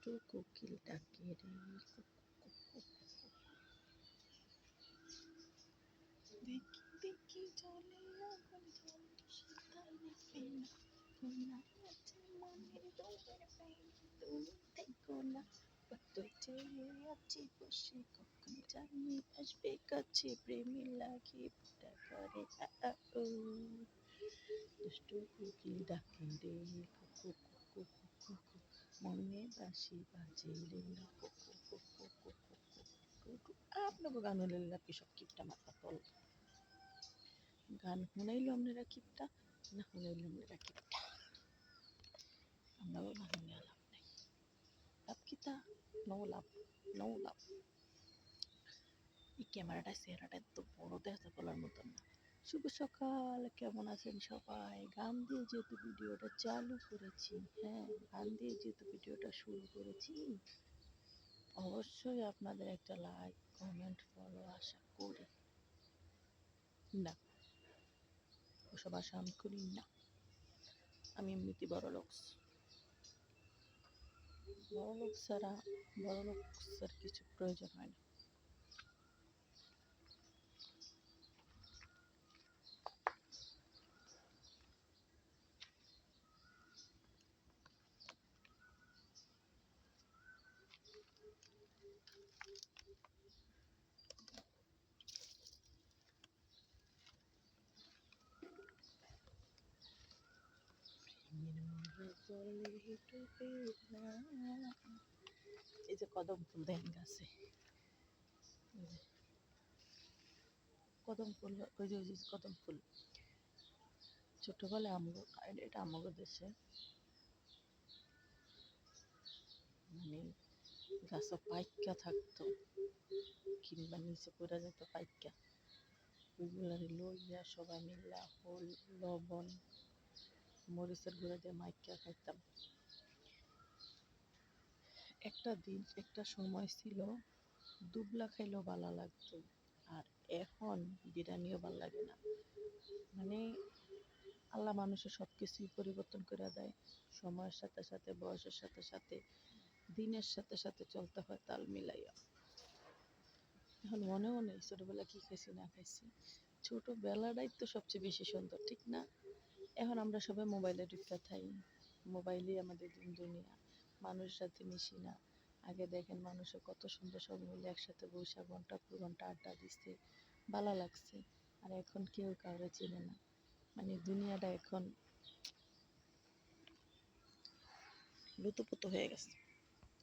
দুষ্টু কোকিল ডাকে রে, দেখি দেখি জলে আগুন জ্বলে সীতা নেবে না, কোনা আছে মনের দোয়ের বাইরে তুমি থেকো না, কত চেয়ে আছি বসে কখন জানি আসবে কাছে প্রেমে লাগে ফুটা করে ও দুষ্টু কোকিল ডাকে রে, কুকু কুকু কুকু কুকু মনে বাঁশি বাজে রে, কুকু কুকু কুকু কুকু। আপনাকে গান হইলে কি সব কিপটা মাথা তল গান শুনাইলো আপনারা কিপটা, না শুনাইলো আপনারা কিপটা, আমরাও গান শুনে লাভ নাই, লাভ কিতা, নো লাভ, নো লাভ। এই ক্যামেরাটা চেহারাটা এত বড় দেখা বলার মতন না। শুভ সকাল, কেমন আছেন সবাই? গান দিয়ে যেহেতু ভিডিওটা চালু করেছি, হ্যাঁ গান দিয়ে যেহেতু ভিডিওটা শুরু করেছি, অবশ্যই আপনাদের একটা লাইক কমেন্ট ফলো আশা করি। না ওসব আশা আমি করি না, আমি এমনিতে বড় লোক ছাড়া বড় লোকের কিছু প্রয়োজন হয় না। এই যে কদম ফুল দেখেন গাছে, কদম ফুল, ওই যে কদম ফুল ছোটবেলায় এটা আমগো দেশে মানে গাছে পাইকা থাকতো, কিংবা নিচে পড়ে যেত পাইকা, ওইগুলারে লইয়া সবাই মিল্লা হল লবণ মরিচের গুঁড়া দিয়ে মাইকা খাইতাম। একটা দিন একটা সময় ছিল দুবলা খাইলেও ভালো লাগতো, আর এখন বিরিয়ানিও ভালো লাগে না। মানে আল্লাহ মানুষের সব কিছুই পরিবর্তন করে দেয়, সময়ের সাথে সাথে বয়সের সাথে সাথে দিনের সাথে সাথে চলতে হয় তাল মিলাইয়া। এখন মনেও নেই ছোটবেলা কি খাইছি না খাইছি, ছোটবেলাটাই তো সবচেয়ে বেশি সুন্দর, ঠিক না? এখন আমরা সবাই মোবাইলে ঢুকে থাকি, মোবাইলেই আমাদের দিন দুনিয়া, মানুষের সাথে মিশি না। আগে দেখেন মানুষের কত সুন্দর সব মিলে একসাথে বসে ঘন্টার পর ঘন্টা আড্ডা দিচ্ছে, ভালো লাগছে। আর এখন কেউ কাউরে চেনে না, মানে দুনিয়াটা এখন লুতুপুতু হয়ে গেছে।